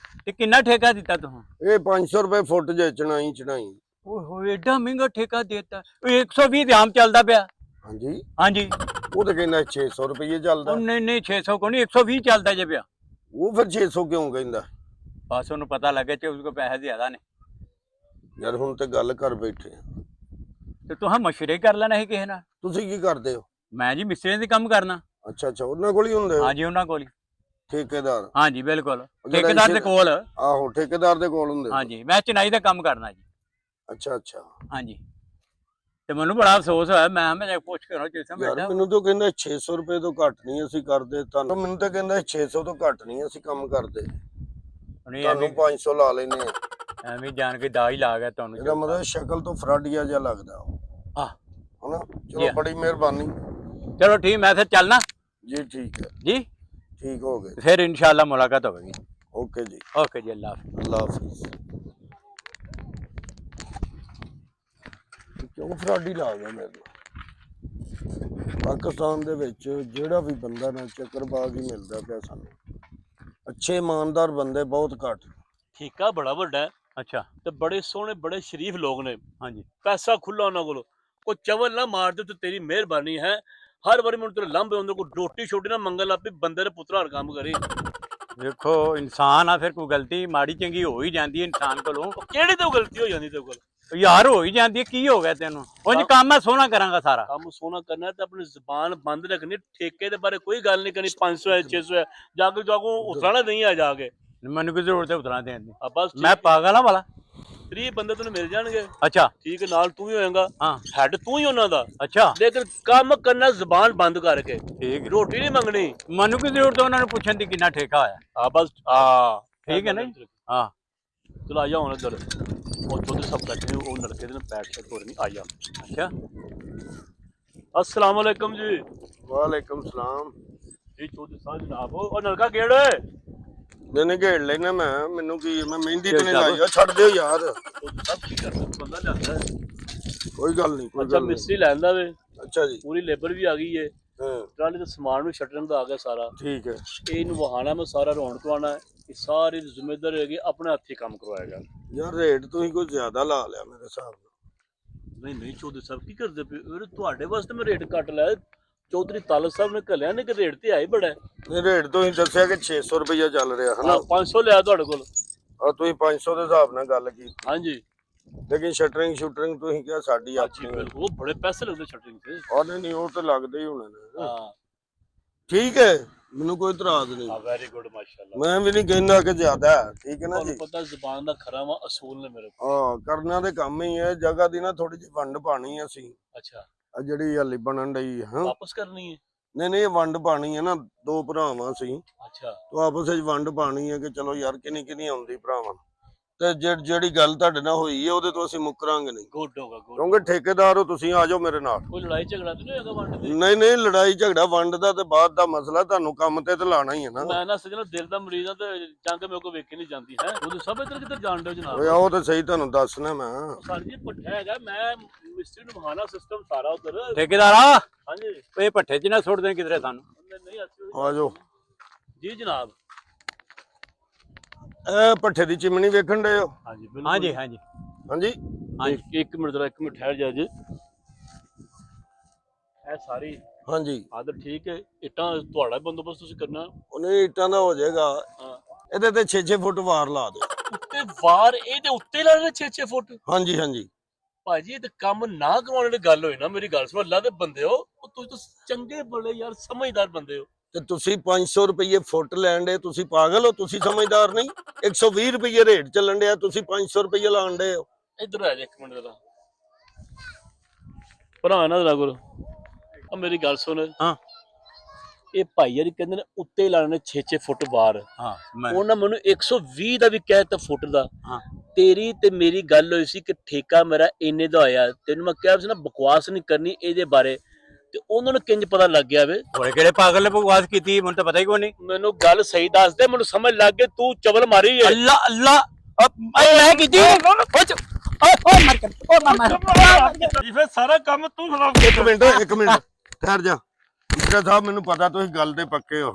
ते किन्ना ठेका दिता तुहां? ਇਹ 500 ਰੁਪਏ ਫੁੱਟ ਜੇ ਚਣਾਈ ਚੜਾਈ। ओए होए एडा महंगा ठेका देता। 120 ते आम चलदा पिया। ਹਾਂਜੀ हाँ जी। ਉਹ ਤਾਂ ਕਹਿੰਦਾ 600 ਰੁਪਏ ਚੱਲਦਾ। नहीं नहीं 600 को नहीं, 120 चलदा जे पिया। ਉਹ ਫਿਰ 600 ਕਿਉਂ ਕਹਿੰਦਾ? बस उन्हें पता लगे कि उसको पैसे ज्यादा ने। ਯਾਰ ਹੁਣ ਤੇ ਗੱਲ ਕਰ ਬੈਠੇ ਆ। ते तुहां मशवरे कर लेना ही किसी नाल। ਤੁਸੀਂ ਕੀ ਕਰਦੇ ਹੋ? मैं जी मिस्त्री दा काम करना। ਅੱਛਾ ਅੱਛਾ, ਉਹਨਾਂ ਕੋਲ ਹੀ ਹੁੰਦੇ ਹੋ? हाँ जी उन्हां कोल। ਠੇਕੇਦਾਰ? हाँ जी बिल्कुल ਜਿਹੜਾ ठेकेदार दे इसे- कोल। ਆਹੋ ਠੇਕੇਦਾਰ ਦੇ ਕੋਲ ਹੁੰਦੇ ਹੋ? हाँ जी मैं चनाई दा काम करना जी। ਅੱਛਾ ਅੱਛਾ। हाँ जी ਤੇ ਮੈਨੂੰ ਬੜਾ ਅਫਸੋਸ ਹੋਇਆ। ਮੈਂ ਪੁੱਛ ਕੇ ਜਿਸ ਯਾਰ ਬੈਠਾ ਮੈਨੂੰ ਤਾਂ ਕਹਿੰਦਾ 600 ਰੁਪਏ ਤੋਂ ਘੱਟ ਨਹੀਂ ਅਸੀਂ ਕਰਦੇ ਤੁਹਾਨੂੰ। ਮੈਨੂੰ ਤਾਂ ਕਹਿੰਦਾ 600 ਤੋਂ ਘੱਟ ਨਹੀਂ ਅਸੀਂ ਕੰਮ ਕਰਦੇ, ਤੁਹਾਨੂੰ 500 ਲਾ ਲੈਨੇ ਆ। ਐਵੇਂ ਜਾਣ ਕੇ ਦਾ ਹੀ ਲਾ ਗਿਆ ਤੁਹਾਨੂੰ। ਇਹਦਾ ਮਤਲਬ ਸ਼ਕਲ ਤੋਂ ਫਰਾਡੀਆ ਜਿਹਾ ਲੱਗਦਾ ਹਾਂ ਹਨਾ। ਚਲੋ ਬੜੀ ਮਿਹਰਬਾਨੀ। ਚਲੋ ਠੀਕ, ਮੈਂ ਫਿਰ ਚੱਲਣਾ ਜੀ ਠੀਕ ਹੈ ਜੀ, ਠੀਕ ਹੋ ਗਏ। ਫਿਰ ਇਨਸ਼ਾਅੱਲਾ ਮੁਲਾਕਾਤ ਹੋਵੇਗੀ। ਓਕੇ ਜੀ, ਓਕੇ ਜੀ, ਅੱਲਾਹ ਹਾਫਿਜ਼। ਅੱਲਾਹ ਹਾਫਿਜ਼। ਕਿਉਂ ਫਰਾਡੀ ਲਾ ਗਿਆ ਮੇਰੇ ਨਾਲ? ਪਾਕਿਸਤਾਨ ਦੇ ਵਿੱਚ ਜਿਹੜਾ ਵੀ ਬੰਦਾ ਨਾ ਚੱਕਰਬਾਜ਼ ਹੀ ਮਿਲਦਾ ਪਿਆ ਸਾਨੂੰ। ਅੱਛੇ ਇਮਾਨਦਾਰ ਬੰਦੇ ਬਹੁਤ ਘੱਟ। ਠੇਕਾ ਬੜਾ ਵੱਡਾ ਹੈ ਅੱਛਾ, ਤੇ ਬੜੇ ਸੋਹਣੇ ਬੜੇ ਸ਼ਰੀਫ ਲੋਕ ਨੇ, ਹਾਂਜੀ ਪੈਸਾ ਖੁੱਲਾ ਉਹਨਾਂ ਕੋਲ। ਕੋਈ ਚਵਲ ਨਾ ਮਾਰ ਦੇ ਤੇ ਤੇਰੀ ਮਿਹਰਬਾਨੀ ਹੈ। ਹਰ ਵਾਰੀ ਮੈਨੂੰ ਤੇਰੇ ਲਾਂਭੇ ਹੁੰਦੇ, ਕੋਈ ਰੋਟੀ ਛੋਟੀ ਨਾ ਮੰਗਣ ਲੱਗ ਪਈ, ਬੰਦੇ ਦੇ ਪੁੱਤਰਾ ਹਰ ਕੰਮ ਕਰੀ। ਦੇਖੋ ਇਨਸਾਨ ਆ, ਫਿਰ ਕੋਈ ਗਲਤੀ ਮਾੜੀ ਚੰਗੀ ਹੋ ਹੀ ਜਾਂਦੀ ਹੈ ਇਨਸਾਨ ਕੋਲੋਂ। ਕਿਹੜੀ ਤੇ ਗਲਤੀ ਹੋ ਜਾਂਦੀ ਤੇਰੇ ਕੋਲ? ਯਾਰ ਹੋ ਹੀ ਜਾਂਦੀ ਹੈ, ਕੀ ਹੋ ਗਿਆ ਤੈਨੂੰ? ਉਂਝ ਕੰਮ ਮੈਂ ਸੋਹਣਾ ਕਰਾਂਗਾ ਸਾਰਾ। ਕੰਮ ਸੋਹਣਾ ਕਰਨਾ ਤੇ ਆਪਣੀ ਜ਼ੁਬਾਨ ਬੰਦ ਰੱਖਣੀ। ਠੇਕੇ ਦੇ ਬਾਰੇ ਕੋਈ ਗੱਲ ਨਹੀਂ ਕਰਨੀ। 500 ਹੈ 600 ਹੈ, ਜਾ ਕੇ ਜਾਗੋ ਉਤਰਾਣਾ ਨਹੀਂ ਆ ਜਾ ਕੇ। ਮੈਨੂੰ ਕੀ ਜ਼ਰੂਰਤ ਹੈ ਉਤਰਾਂ ਦੇਣ ਦੀ? ਬਸ ਮੈਂ ਪਾਗਲ ਆ ਵਾਲਾ। 30 ਬੰਦੇ ਤੈਨੂੰ ਮਿਲ ਜਾਣਗੇ। ਅੱਛਾ ਠੀਕ ਹੈ, ਨਾਲ ਤੂੰ ਹੀ ਹੋਏਗਾ, ਹਾਂ ਹੈਡ ਤੂੰ ਹੀ ਉਹਨਾਂ ਦਾ। ਅੱਛਾ ਲੇਕਿਨ ਕੰਮ ਕਰਨਾ ਜ਼ੁਬਾਨ ਬੰਦ ਕਰਕੇ। ਠੀਕ, ਰੋਟੀ ਨਹੀਂ ਮੰਗਣੀ। ਮੈਨੂੰ ਕੀ ਜ਼ਰੂਰਤ ਹੈ ਉਹਨਾਂ ਨੂੰ ਪੁੱਛਣ ਦੀ ਕਿੰਨਾ ਠੇਕਾ ਆਇਆ? ਬਸ ਠੀਕ ਹੈ ਨਾ? ਹਾਂ ਚਲ ਆ ਜਾ ਹੁਣ ਇੱਧਰ। ਉੱਥੋਂ ਦੇ ਸਭ ਬੈਠੇ ਉਹ ਲੜਕੇ ਦੇ ਬੈਠ ਕੇ ਤੋਰ ਨਹੀਂ ਆ ਜਾ। ਅੱਛਾ, अस्सलाम वालेकुम जी। ਵਾਲੇਕਮ ਸਲਾਮ। जी चौधरी साहब जनाब, ਉਹ ਨਲਕਾ ਗੇੜ ਮੈਨੇ ਘੇੜ ਲੈਣਾ ਮੈਨੂੰ ਕੀ, ਮੈਂ ਮਹਿੰਦੀ ਤੇ ਨਹੀਂ ਲਾਈ। ਛੱਡ ਦਿਓ ਯਾਰ, ਸਭ ਕੀ ਕਰਦਾ ਬੰਦਾ ਲਿਆਂਦਾ। ਕੋਈ ਗੱਲ ਨਹੀਂ, ਕੋਈ ਅੱਛਾ ਗੱਲ ਨਹੀਂ। ਮਿਸਤਰੀ ਲੈਂਦਾ ਵੇ, ਅੱਛਾ ਜੀ, ਪੂਰੀ ਲੇਬਰ ਵੀ ਆ ਗਈ ਏ, ਹਾਂ ਟਰਾਲੀ ਦਾ ਸਮਾਨ ਵੀ ਸ਼ਟਰਿੰਗ ਦਾ ਆ ਗਿਆ ਸਾਰਾ। ਠੀਕ ਹੈ। ਇਹਨੂੰ ਵਹਾਣਾ ਮੈਂ ਸਾਰਾ ਰੌਣ ਪਵਾਣਾ। ਇਹ ਸਾਰੀ ਜ਼ਿੰਮੇਦਾਰੀ ਹੈਗੀ, ਆਪਣੇ ਹੱਥੀ ਕੰਮ ਕਰਵਾਏਗਾ। ਯਾਰ ਰੇਟ ਤੁਸੀਂ ਕੋਈ ਜ਼ਿਆਦਾ ਲਾ ਲਿਆ ਮੇਰੇ ਹਿਸਾਬ ਨਾਲ। ਨਹੀਂ ਨਹੀਂ ਚੌਧਰੀ ਸਾਹਿਬ ਕੀ ਕਰਦੇ ਪਏ? ਤੁਹਾਡੇ ਵਾਸਤੇ ਮੈਂ ਰੇਟ ਕੱਟ ਲਿਆ। ਚੌਧਰੀ ਤਾਲਬ ਸਾਹਿਬ ਨੇ ਘੱਲਿਆ ਨੇ ਕਿ ਰੇਟ ਤੇ ਆਈ ਬੜਾ। ਨਹੀਂ ਰੇਟ ਤੁਸੀਂ ਦੱਸਿਆ ਕਿ 600 ਰੁਪਇਆ ਚੱਲ ਰਿਹਾ ਹਨਾ। 500 ਲਿਆ ਤੁਹਾਡੇ ਕੋਲ। ਤੁਸੀਂ 500 ਦੇ ਹਿਸਾਬ ਨਾਲ ਗੱਲ ਕੀਤੀ, ਹਾਂਜੀ ਲੇਕਿਨ ਸ਼ਟਰਿੰਗ ਤੁਸੀਂ ਕਿਹਾ ਸਾਡੀ ਆਪਣੀ। ਬਿਲਕੁਲ, ਉਹ ਬੜੇ ਪੈਸੇ ਲੱਗਦੇ ਸ਼ਟਰਿੰਗ ਤੇ। ਨਹੀਂ ਉਹ ਤਾਂ ਲੱਗਦੇ ਹੀ ਹੋਣੇ ਨੇ। ਹਾਂ ਠੀਕ ਹੈ, ਮੈਨੂੰ ਕੋਈ ਇਤਰਾਜ਼ ਨਹੀਂ। ਵੈਰੀ ਗੁੱਡ ਮਾਸ਼ਾਅੱਲਾ। ਮੈਂ ਵੀ ਨਹੀਂ ਕਹਿੰਦਾ ਕਿ ਜ਼ਿਆਦਾ ਹੈ, ਠੀਕ ਹੈ ਨਾ ਜੀ। ਤੁਹਾਨੂੰ ਪਤਾ ਜ਼ੁਬਾਨ ਦਾ ਖਰਾ ਵਾ ਅਸੂਲ ਨੇ ਮੇਰੇ ਕੋਲ। ਹਾਂ ਕਰਨਾ ਦੇ ਕੰਮ ਹੀ ਹੈ। ਜਗ੍ਹਾ ਦੀ ਨਾ ਥੋੜੀ ਜਿਹੀ ਵੰਡ ਪਾਣੀ ਹੈ ਅਸੀਂ, ਅੱਛਾ ਆ ਜਿਹੜੀ ਹਾਲੀ ਬਣਨ ਡਈ ਹੈ। ਹਾਂ ਵਾਪਸ ਕਰਨੀ ਹੈ? ਨਹੀਂ ਇਹ ਵੰਡ ਪਾਣੀ ਹੈ ਨਾ, ਦੋ ਭਰਾਵਾਂ ਸੀ ਅੱਛਾ ਤੋ ਆਪਸ ਵਿੱਚ ਵੰਡ ਪਾਣੀ ਹੈ ਕਿ ਚਲੋ ਯਾਰ ਕਿੰਨੀ ਕਿੰਨੀ ਆਉਂਦੀ ਭਰਾਵਾਂ। ਤੇ ਜਿਹੜੀ ਗੱਲ ਤੁਹਾਡੇ ਨਾਲ ਹੋਈ ਹੈ ਉਹਦੇ ਤੋਂ ਅਸੀਂ ਮੁੱਕਰਾਂਗੇ ਨਹੀਂ, ਗੁੱਡ ਹੋਗਾ ਗੁੱਡ। ਕਿਉਂਕਿ ਠੇਕੇਦਾਰ ਹੋ ਤੁਸੀਂ, ਆ ਜਾਓ ਮੇਰੇ ਨਾਲ। ਕੋਈ ਲੜਾਈ ਝਗੜਾ ਤੇ ਨਹੀਂ ਹੋਏਗਾ ਵੰਡ ਦੇ? ਨਹੀਂ ਲੜਾਈ ਝਗੜਾ ਵੰਡ ਦਾ ਤੇ ਬਾਅਦ ਦਾ ਮਸਲਾ, ਤੁਹਾਨੂੰ ਕੰਮ ਤੇ ਲਾਣਾ ਹੀ ਹੈ ਨਾ। ਮੈਂ ਨਾ ਸਜਣਾ ਦਿਲ ਦਾ ਮਰੀਜ਼ ਆ ਤੇ ਜੰਗ ਮੇਰੇ ਕੋ ਵੇਖੀ ਨਹੀਂ ਜਾਂਦੀ ਹੈ। ਉਹ ਸਭ ਇੱਧਰ ਕਿੱਧਰ ਜਾਣ ਦਿਓ ਜਨਾਬ। ਓਏ ਉਹ ਤਾਂ ਸਹੀ ਤੁਹਾਨੂੰ ਦੱਸਣਾ ਮੈਂ। ਸਰ ਜੀ ਪੱਠਾ ਹੈਗਾ, ਮੈਂ ਮਿਸਤਰੀ ਨੂੰ ਬਹਾਨਾ ਸਿਸਟਮ ਸਾਰਾ ਉਧਰ। ਠੇਕੇਦਾਰ ਆ ਹਾਂਜੀ ਇਹ ਭੱਠੇ 'ਚ ਨਾ ਸੁੱਟ ਦੇ ਕਿਧਰੇ ਸਾਨੂੰ। ਨਹੀਂ ਆ ਜਾਓ। ਜੀ ਜਨਾਬ। ਇਹ ਭੱਠੇ ਦੀ ਚਿਮਨੀ ਵੇਖਣ ਡਏ ਹੋ? ਹਾਂਜੀ ਬਿਲਕੁਲ। ਹਾਂਜੀ ਹਾਂਜੀ ਹਾਂਜੀ ਹਾਂਜੀ। ਇੱਕ ਮਿੰਟ ਜ਼ਰਾ, ਇੱਕ ਮਿੰਟ ਠਹਿਰ ਜਾ ਜੀ। ਇਹ ਸਾਰੀ ਹਾਂਜੀ ਆਦਰ ਠੀਕ ਹੈ। ਇੱਟਾਂ ਤੁਹਾਡਾ ਬੰਦੋਬਸਤ ਤੁਸੀਂ ਕਰਨਾ। ਉਹਨੇ ਇੱਟਾਂ ਦਾ ਹੋ ਜਾਏਗਾ। ਹਾਂ ਇਹਦੇ ਤੇ 6-6 ਫੁੱਟ ਵਾਰ ਲਾ ਦਿਓ। ਉੱਤੇ ਵਾਰ ਇਹਦੇ ਉੱਤੇ ਲਾ ਰਹੇ 6-6 ਫੁੱਟ? ਹਾਂਜੀ ਹਾਂਜੀ ਭਾਜੀ ਇਹ ਤੇ ਕੰਮ ਨਾ ਕਰਾਉਣ ਦੀ ਗੱਲ ਹੋਈ ਨਾ। ਮੇਰੀ ਗੱਲ ਸੁਣੋ, ਅੱਲਾ ਦੇ ਬੰਦੇ ਹੋ, ਤੁਸੀਂ ਤਾਂ ਚੰਗੇ ਬੜੇ ਯਾਰ ਸਮਝਦਾਰ ਬੰਦੇ ਹੋ। ਤੇ ਤੁਸੀਂ 500 ਰੁਪਏ ਫੁੱਟ ਲੈਣ ਦੇ, ਤੁਸੀਂ ਪਾਗਲ ਹੋ? ਤੁਸੀਂ ਸਮਝਦਾਰ ਨਹੀਂ? 120 ਰੁਪਏ ਰੇਟ ਚੱਲਣ ਡਿਆ, ਤੁਸੀਂ 500 ਰੁਪਏ ਲਾਣ ਦੇ ਹੋ। ਇੱਧਰ ਆ ਜਾ ਇੱਕ ਮਿੰਟ ਜਰਾ, ਭਰਾ ਨਾ ਜਰਾ ਕੋਲ। ਆ ਮੇਰੀ ਗੱਲ ਸੁਣ। ਹਾਂ ਇਹ ਭਾਈ ਯਾਰ ਕਹਿੰਦੇ ਨੇ ਉੱਤੇ ਲਾਣੇ 6-6 ਫੁੱਟ ਵਾਰ। ਹਾਂ ਉਹਨਾਂ ਮੈਨੂੰ 120 ਦਾ ਵੀ ਕਹਿਤਾ ਫੁੱਟ ਦਾ। ਹਾਂ ਤੇਰੀ ਤੇ ਮੇਰੀ ਗੱਲ ਹੋਈ ਸੀ ਕਿ ਠੇਕਾ ਮੇਰਾ ਇੰਨੇ ਦਾ ਹੋਇਆ। ਤੈਨੂੰ ਮੈਂ ਕਿਹਾ ਸੀ ਨਾ ਬਕਵਾਸ ਨਹੀਂ ਕਰਨੀ ਇਹਦੇ ਬਾਰੇ, ਤੇ ਉਹਨਾਂ ਨੂੰ ਕਿੰਜ ਪਤਾ ਲੱਗ ਗਿਆ ਵੇ? ਹੋਏ ਕਿਹੜੇ ਪਾਗਲ ਨੇ ਬਕਵਾਸ ਕੀਤੀ? ਮੈਨੂੰ ਤਾਂ ਪਤਾ ਹੀ ਕੋਈ ਨਹੀਂ। ਮੈਨੂੰ ਗੱਲ ਸਹੀ ਦੱਸ ਦੇ, ਮੈਨੂੰ ਸਮਝ ਲੱਗ ਗਈ ਤੂੰ ਚਵਲ ਮਾਰੀ ਹੈ। ਅੱਲਾ ਅੱਲਾ ਮੈਂ ਕੀਤੀ ਮਰ ਕਰ ਫਿਰ ਸਾਰਾ ਕੰਮ ਤੂੰ ਖਰਾਬ ਇੱਕ ਮਿੰਟ ਠਹਿਰ ਜਾ। ਇਸਰਾ ਸਾਹਿਬ ਮੈਨੂੰ ਪਤਾ ਤੁਸੀਂ ਗੱਲ ਦੇ ਪੱਕੇ ਹੋ।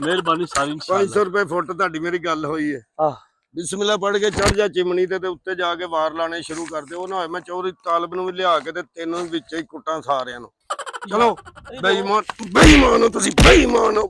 ਮਿਹਰਬਾਨੀ ਸਾਰੀ 500 ਰੁਪਏ ਫੁੱਟ ਤੁਹਾਡੀ ਮੇਰੀ ਗੱਲ ਹੋਈ ਹੈ। ਬਿਸਮਿਲ੍ਲਾ ਪੜ੍ਹ ਕੇ ਚੜ ਜਾ ਚਿਮਨੀ ਤੇ ਉੱਤੇ ਜਾ ਕੇ ਵਾਰ ਲਾਣੇ ਸ਼ੁਰੂ ਕਰ ਦੇ। ਉਹ ਨਾ ਹੋਏ ਮੈਂ ਚੌਧਰੀ ਤਾਲਬ ਨੂੰ ਵੀ ਲਿਆ ਕੇ ਤੇ ਤੈਨੂੰ ਵੀ ਵਿੱਚ ਹੀ ਕੁੱਟਾਂ ਸਾਰਿਆਂ ਨੂੰ। ਚਲੋ ਬੇਈਮਾਨ ਹੋ ਤੁਸੀਂ, ਬੇਈਮਾਨ ਹੋ।